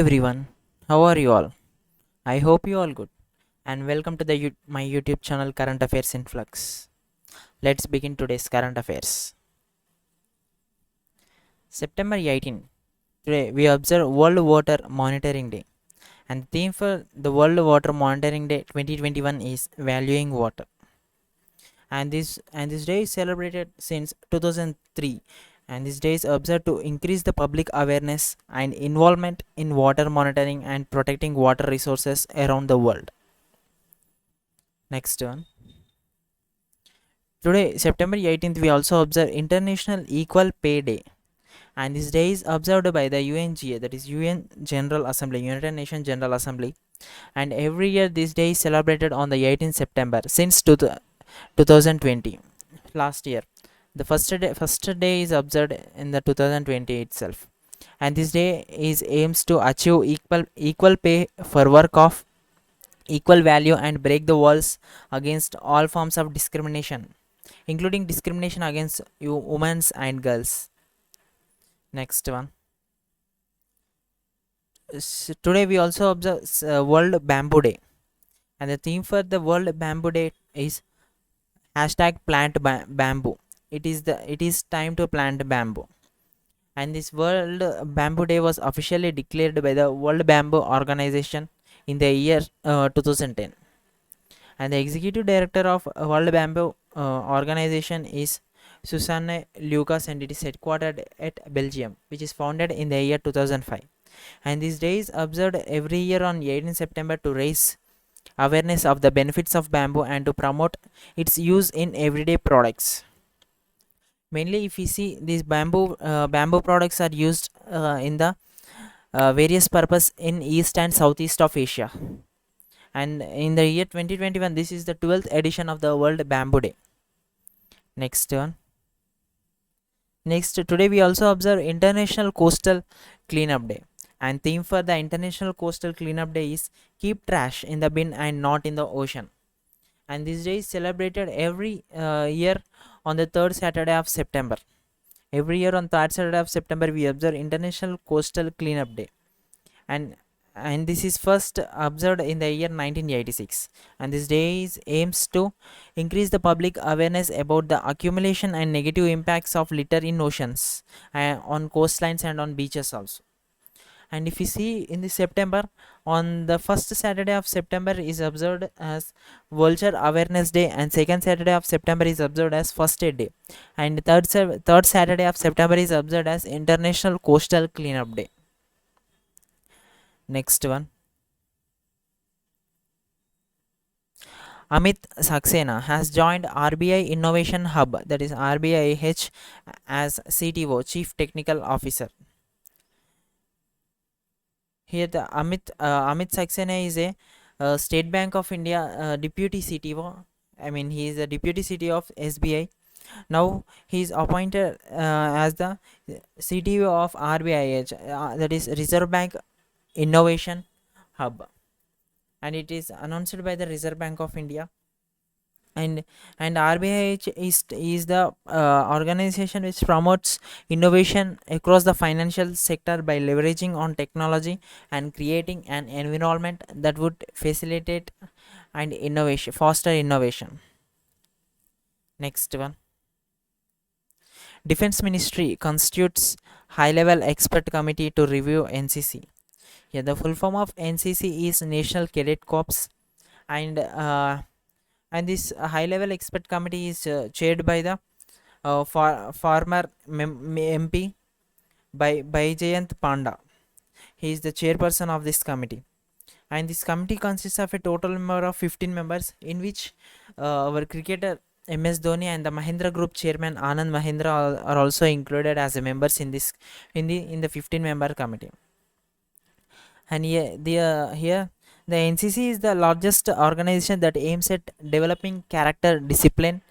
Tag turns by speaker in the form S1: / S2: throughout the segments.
S1: Everyone, how are you all? I hope you all good and welcome to my YouTube channel Current Affairs in Flux. Let's begin today's current affairs. September 18. Today we observe World Water Monitoring Day, and the theme for the World Water Monitoring Day 2021 is Valuing Water. And this day is celebrated since 2003, and this day is observed to increase the public awareness and involvement in water monitoring and protecting water resources around the world. Next one. Today, September 18th, we also observe International Equal Pay Day. And this day is observed by the UNGA, that is UN General Assembly, United Nations General Assembly. And every year, this day is celebrated on the 18th September since 2020, last year. The first day is observed in the 2020 itself. And this day is aims to achieve equal pay for work of equal value and break the walls against all forms of discrimination, including discrimination against women and girls. Next one. Today we also observe World Bamboo Day, and the theme for the World Bamboo Day is hashtag plant bamboo. It is time to plant bamboo. And this World Bamboo Day was officially declared by the World Bamboo Organization in the year 2010. And the executive director of World Bamboo Organization is Susanne Lucas, and it is headquartered at Belgium, which is founded in the year 2005. And this day is observed every year on 18 September to raise awareness of the benefits of bamboo and to promote its use in everyday products. Mainly, if we see, these bamboo products are used in the various purpose in East and Southeast of Asia. And in the year 2021, this is the 12th edition of the World Bamboo Day. Next one. Next, today we also observe International Coastal Cleanup Day, and theme for the International Coastal Cleanup Day is keep trash in the bin and not in the ocean. And this day is celebrated every year on the third Saturday of September. Every year on third Saturday of September, we observe International Coastal Cleanup Day, and this is first observed in the year 1986. And this day aims to increase the public awareness about the accumulation and negative impacts of litter in oceans, on coastlines and on beaches also. And if you see in the September, on the first Saturday of September is observed as Vulture Awareness Day, and second Saturday of September is observed as First Aid Day, and third Saturday of September is observed as International Coastal Cleanup Day. Next one. Amit Saxena has joined RBI Innovation Hub, that is RBIH, as CTO, Chief Technical Officer. Here the Amit Saxena is a State Bank of India Deputy CTO. I mean, he is a Deputy CTO of SBI. Now he is appointed as the CTO of RBIH, that is Reserve Bank Innovation Hub, and it is announced by the Reserve Bank of India. and RBIH is the organization which promotes innovation across the financial sector by leveraging on technology and creating an environment that would facilitate and foster innovation. Next one. Defense Ministry constitutes high level expert committee to review NCC. Yeah, the full form of NCC is National Cadet Corps, and this high level expert committee is chaired by the former MP by Jayant Panda. He is the chairperson of this committee, and this committee consists of a total number of 15 members, in which our cricketer MS Dhoni and the Mahindra Group chairman Anand Mahindra are also included as members in the 15 member committee. And here the NCC is the largest organization that aims at developing character, discipline,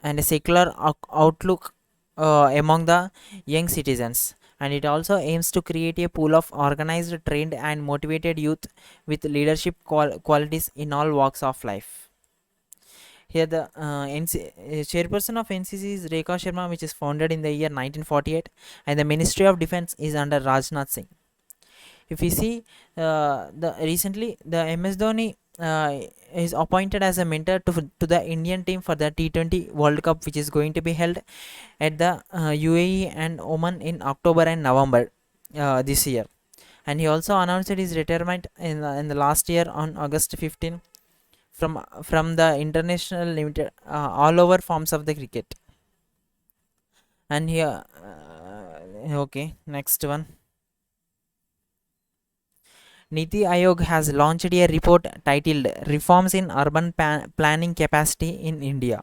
S1: and a secular outlook among the young citizens. And it also aims to create a pool of organized, trained, and motivated youth with leadership qualities in all walks of life. Here, the chairperson of NCC is Rekha Sharma, which is founded in the year 1948, and the Ministry of Defense is under Rajnath Singh. If we see, the recently the MS Dhoni is appointed as a mentor to the Indian team for the T20 World Cup, which is going to be held at the UAE and Oman in October and November this year. And he also announced his retirement in the last year on August 15 from the international limited all over forms of the cricket. And here, okay, next one. Niti Aayog has launched a report titled Reforms in Urban Planning Capacity in India.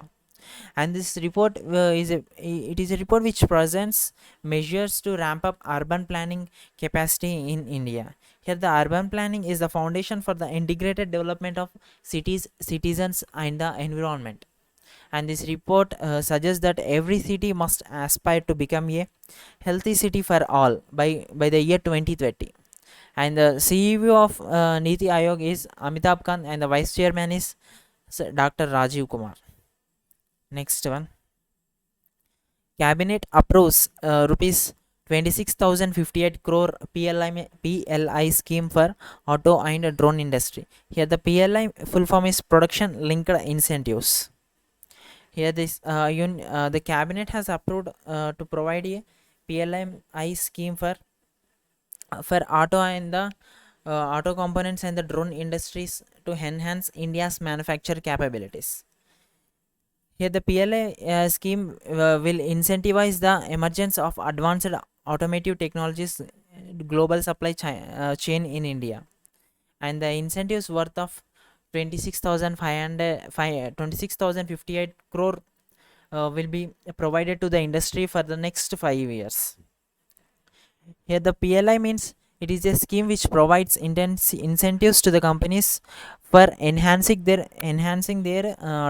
S1: And this report is a report which presents measures to ramp up urban planning capacity in India. Here, the urban planning is the foundation for the integrated development of cities, citizens, and the environment. And this report suggests that every city must aspire to become a healthy city for all by the year 2030. And the CEO of Niti Aayog is Amitabh Kant, and the vice chairman is Dr. Rajiv Kumar. Next one. Cabinet approves rupees 26,058 crore PLI scheme for auto and drone industry. Here the PLI full form is production linked incentives. Here the cabinet has approved to provide a PLI scheme for auto and the auto components and the drone industries to enhance India's manufacture capabilities. Here, the PLI scheme will incentivize the emergence of advanced automotive technologies, global supply chain in India, and the incentives worth of 26,058 crore will be provided to the industry for the next 5 years. Here, the PLI means it is a scheme which provides intense incentives to the companies for enhancing their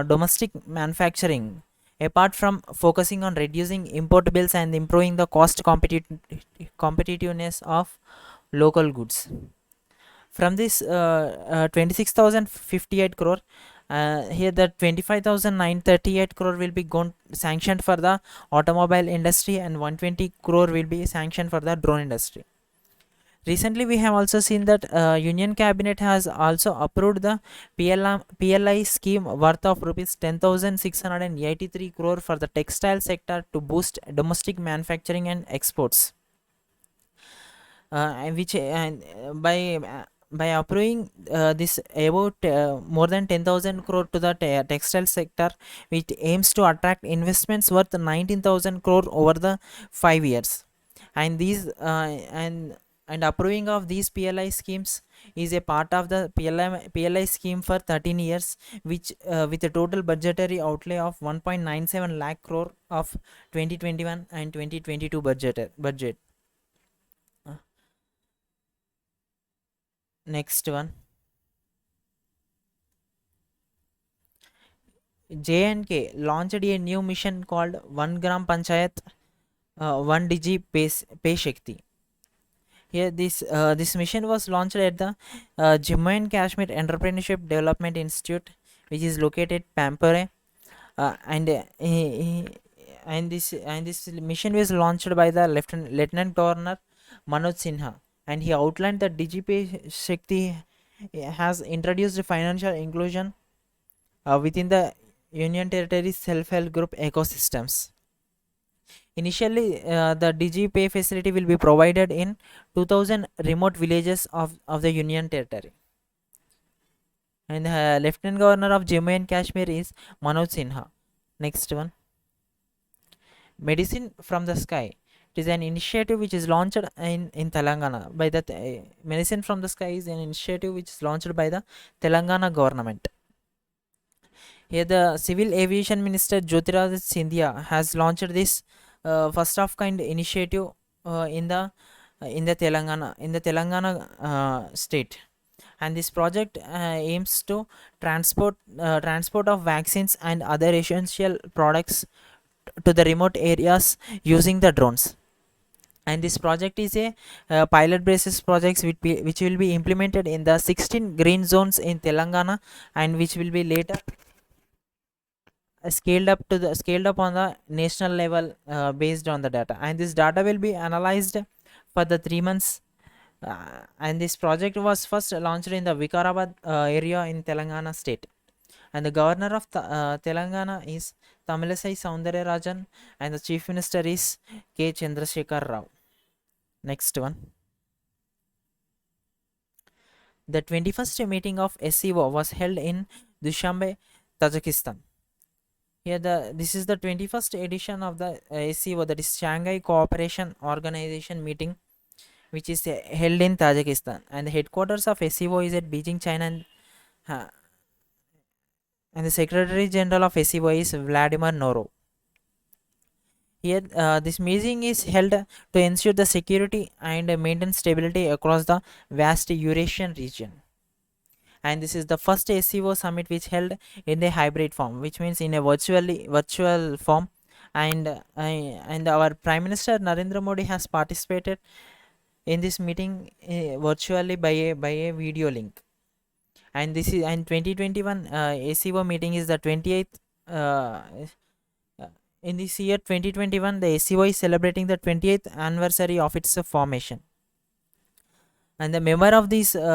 S1: domestic manufacturing. Apart from focusing on reducing import bills and improving the competitiveness of local goods. From this 26,058 crore, here the 25,938 crore will be sanctioned for the automobile industry, and 120 crore will be sanctioned for the drone industry. Recently, we have also seen that Union Cabinet has also approved the PLI scheme worth of rupees 10,683 crore for the textile sector to boost domestic manufacturing and exports. Which by approving this about more than 10,000 crore to the textile sector, which aims to attract investments worth 19,000 crore over the 5 years. And these and approving of these PLI schemes is a part of the PLI scheme for 13 years, which with a total budgetary outlay of 1.97 lakh crore of 2021 and 2022 budget. Next one. J&K launched a new mission called One Gram Panchayat, One Digi Pay Shakti. Here, this mission was launched at the Jammu and Kashmir Entrepreneurship Development Institute, which is located Pampore, uh, and uh, eh, and this mission was launched by the Lieutenant Governor Manoj Sinha, and he outlined that DGP Shakti has introduced financial inclusion within the Union Territory self-help group ecosystems. Initially, the DigiPay facility will be provided in 2000 remote villages of the Union Territory. And the Lieutenant Governor of Jammu and Kashmir is Manoj Sinha. Next one. Medicine from the Sky. It is an initiative which is launched in Telangana by the Medicine from the Sky is an initiative which is launched by the Telangana government. Here, the Civil Aviation Minister Jyotiraj Scindia has launched this first of kind initiative in the Telangana state, and this project aims to transport of vaccines and other essential products to the remote areas using the drones. And this project is a pilot basis projects which will be implemented in the 16 green zones in Telangana, and which will be later scaled up on the national level based on the data. And this data will be analyzed for the 3 months And this project was first launched in the Vikarabad area in Telangana state. And the governor of Telangana is Tamilisai Soundararajan, and the chief minister is K. Chandrasekhar Rao. Next one. The 21st meeting of SCO was held in Dushanbe, Tajikistan. Here, this is the 21st edition of the SCO, that is Shanghai Cooperation Organization meeting, which is held in Tajikistan, and the headquarters of SCO is at Beijing, China, uh, and the Secretary General of SCO is Vladimir Noro. Here, this meeting is held to ensure the security and maintain stability across the vast Eurasian region. And this is the first SCO summit which held in a hybrid form, which means in a virtual form. And our Prime Minister Narendra Modi has participated in this meeting virtually by a video link. And this is, and 2021 SCO meeting is the 28th. In this year 2021, the SCO is celebrating the 20th anniversary of its formation. And the member of this SCO,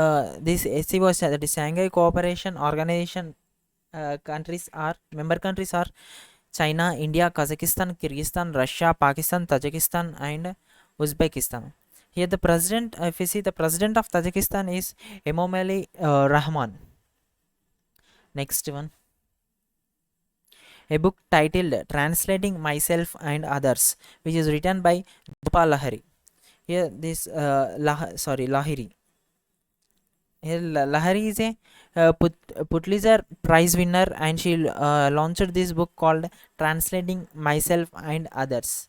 S1: that is Shanghai Cooperation Organization, member countries are China, India, Kazakhstan, Kyrgyzstan, Russia, Pakistan, Tajikistan, and Uzbekistan. Here, the president, if you see, the president of Tajikistan is Emomali Rahman. Next one. A book titled Translating Myself and Others, which is written by Gopal Lahiri. Here, this Lahiri. Here, Lahiri is a Pulitzer Prize winner, and she launched this book called Translating Myself and Others.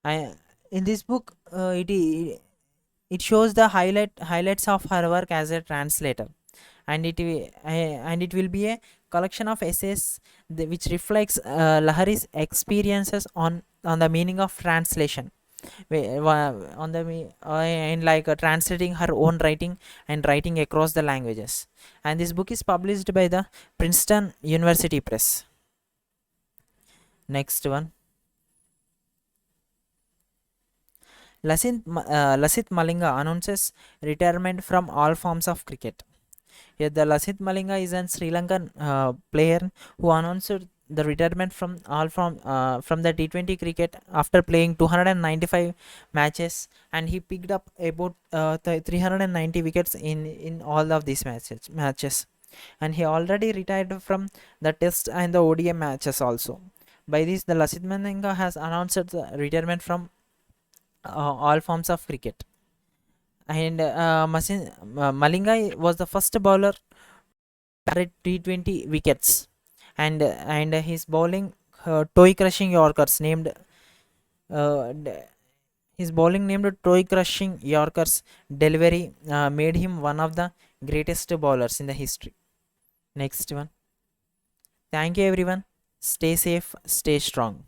S1: In this book, it shows the highlights of her work as a translator, and it will be a collection of essays which reflects Lahari's experiences on the meaning of translation, on the in like translating her own writing and writing across the languages. And this book is published by the Princeton University Press. Next one. Lasith Malinga announces retirement from all forms of cricket. Here, the Lasith Malinga is an Sri Lankan player who announced the retirement from the T20 cricket after playing 295 matches, and he picked up about 390 wickets in all of these matches, and he already retired from the Test and the ODI matches also. By this, the Lasith Malinga has announced the retirement from all forms of cricket. And Malinga was the first bowler at T20 wickets, and his bowling toe crushing Yorkers named his bowling named toe crushing Yorkers delivery made him one of the greatest bowlers in the history. Next one. Thank you everyone. Stay safe, stay strong.